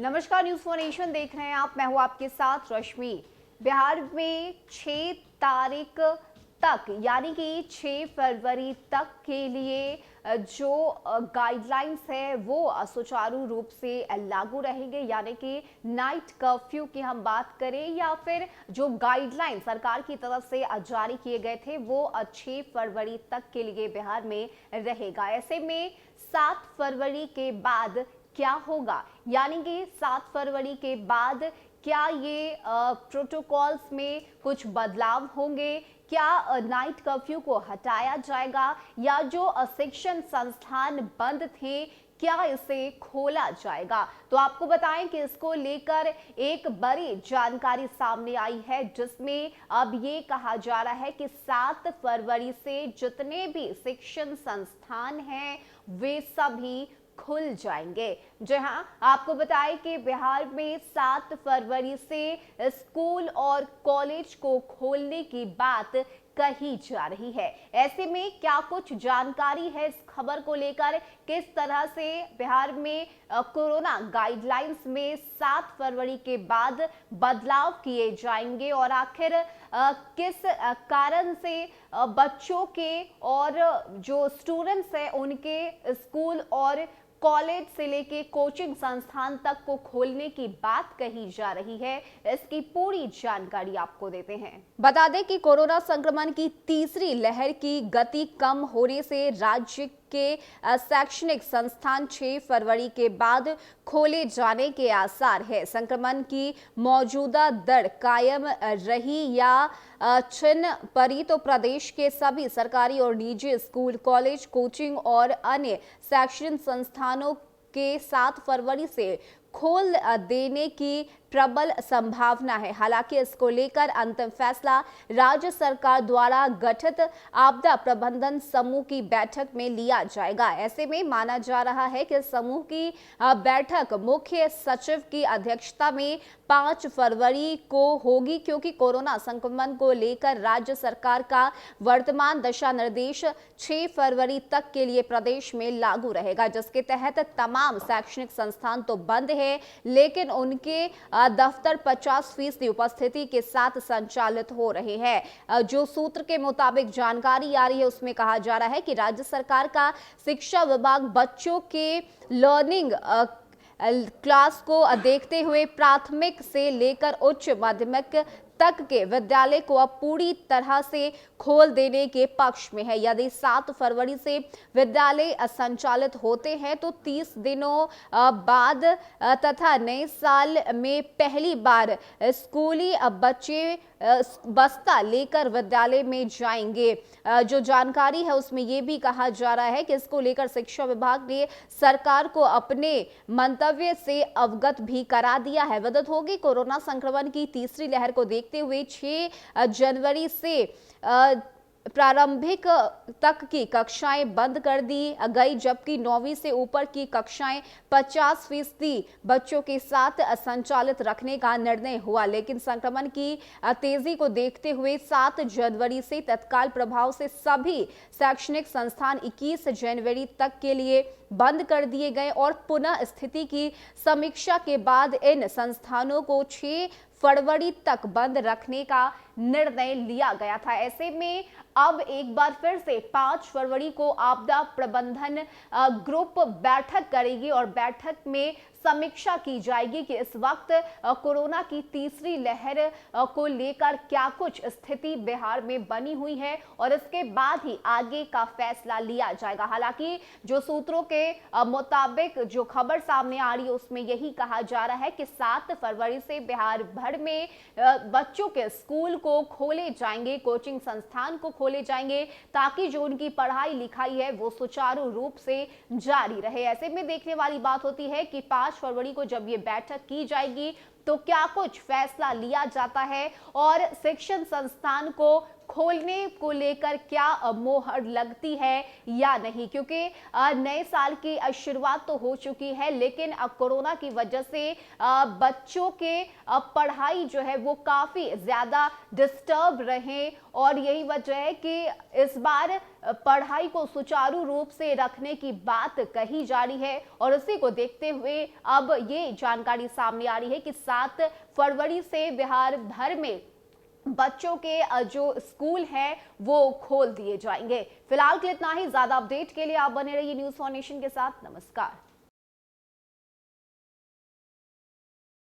नमस्कार, news for nation देख रहे हैं आप। मैं हूं आपके साथ रश्मि। बिहार में 6 तारीख तक यानी कि 6 फरवरी तक के लिए जो गाइडलाइंस है वो सुचारू रूप से लागू रहेंगे। यानी कि नाइट कर्फ्यू की हम बात करें या फिर जो गाइडलाइन सरकार की तरफ से जारी किए गए थे वो 6 फरवरी तक के लिए बिहार में रहेगा। ऐसे में 7 फरवरी के बाद क्या होगा, यानी कि 7 फरवरी के बाद क्या ये प्रोटोकॉल्स में कुछ बदलाव होंगे, क्या नाइट कर्फ्यू को हटाया जाएगा या जो शिक्षण संस्थान बंद थे क्या इसे खोला जाएगा। तो आपको बताएं कि इसको लेकर एक बड़ी जानकारी सामने आई है, जिसमें अब ये कहा जा रहा है कि 7 फरवरी से जितने भी शिक्षण संस्थान हैं वे सभी खुल जाएंगे। जी हाँ, आपको बताएं कि बिहार में 7 फरवरी से स्कूल और कॉलेज को खोलने की बात कही जा रही है। ऐसे में क्या कुछ जानकारी है इस खबर को लेकर, किस तरह से बिहार में कोरोना गाइडलाइंस में 7 फरवरी के बाद बदलाव किए जाएंगे और आखिर किस कारण से बच्चों के और जो स्टूडेंट्स हैं उनके स्कूल और कॉलेज से लेके कोचिंग संस्थान तक को खोलने की बात कही जा रही है, इसकी पूरी जानकारी आपको देते हैं। बता दें कि कोरोना संक्रमण की तीसरी लहर की गति कम होने से राज्य के शैक्षणिक संस्थान 6 फरवरी के बाद खोले जाने के आसार है। संक्रमण की मौजूदा दर कायम रही या छिन्न पड़ी तो प्रदेश के सभी सरकारी और निजी स्कूल, कॉलेज, कोचिंग और अन्य शैक्षणिक संस्थानों के 7 फरवरी से खोल देने की प्रबल संभावना है। हालांकि इसको लेकर अंतिम फैसला राज्य सरकार द्वारा गठित आपदा प्रबंधन समूह की बैठक में लिया जाएगा। ऐसे में माना जा रहा है कि समूह की बैठक मुख्य सचिव की अध्यक्षता में 5 फरवरी को होगी, क्योंकि कोरोना संक्रमण को लेकर राज्य सरकार का वर्तमान दिशा निर्देश 6 फरवरी तक के लिए प्रदेश में लागू रहेगा, जिसके तहत तमाम शैक्षणिक संस्थान तो बंद है लेकिन उनके दफ्तर 50% उपस्थिति के साथ संचालित हो रहे हैं। जो सूत्र के मुताबिक जानकारी आ रही है उसमें कहा जा रहा है कि राज्य सरकार का शिक्षा विभाग बच्चों के लर्निंग क्लास को देखते हुए प्राथमिक से लेकर उच्च माध्यमिक तक के विद्यालय को अब पूरी तरह से खोल देने के पक्ष में है। यदि 7 फरवरी से विद्यालय संचालित होते हैं तो 30 दिनों बाद तथा नए साल में पहली बार स्कूली बच्चे बस्ता लेकर विद्यालय में जाएंगे। जो जानकारी है उसमें यह भी कहा जा रहा है कि इसको लेकर शिक्षा विभाग ने सरकार को अपने मंतव्य से अवगत भी करा दिया है। विदित होगी कोरोना संक्रमण की तीसरी लहर को देखते हुए 6 जनवरी से प्रारंभिक तक की कक्षाएं बंद कर दी गई, जबकि 9वीं से ऊपर की कक्षाएं 50% बच्चों के साथ संचालित रखने का निर्णय हुआ। लेकिन संक्रमण की तेजी को देखते हुए 7 जनवरी से तत्काल प्रभाव से सभी शैक्षणिक संस्थान 21 जनवरी तक के लिए बंद कर दिए गए और पुनः स्थिति की समीक्षा के बाद इन संस्थानों को 6 फरवरी तक बंद रखने का निर्णय लिया गया था। ऐसे में अब एक बार फिर से 5 फरवरी को आपदा प्रबंधन ग्रुप बैठक करेगी और बैठक में समीक्षा की जाएगी कि इस वक्त कोरोना की तीसरी लहर को लेकर क्या कुछ स्थिति बिहार में बनी हुई है और इसके बाद ही आगे का फैसला लिया जाएगा। हालांकि जो सूत्रों के मुताबिक जो खबर सामने आ रही है उसमें यही कहा जा रहा है कि 7 फरवरी से बिहार भर में बच्चों के स्कूल को खोले जाएंगे, कोचिंग संस्थान को खोले जाएंगे, ताकि जो उनकी पढ़ाई लिखाई है वो सुचारू रूप से जारी रहे। ऐसे में देखने वाली बात होती है कि 5 फरवरी को जब ये बैठक की जाएगी तो क्या कुछ फैसला लिया जाता है और शिक्षण संस्थान को खोलने को लेकर क्या मोहर लगती है या नहीं, क्योंकि नए साल की शुरुआत तो हो चुकी है लेकिन कोरोना की वजह से बच्चों के पढ़ाई जो है वो काफी ज्यादा डिस्टर्ब रहे और यही वजह है कि इस बार पढ़ाई को सुचारू रूप से रखने की बात कही जा रही है और इसी को देखते हुए अब ये जानकारी सामने आ रही है कि 7 फरवरी से बिहार भर में बच्चों के जो स्कूल हैं वो खोल दिए जाएंगे। फिलहाल के लिए इतना ही। ज्यादा अपडेट के लिए आप बने रहिए न्यूज़ फॉर नेशन के साथ। नमस्कार।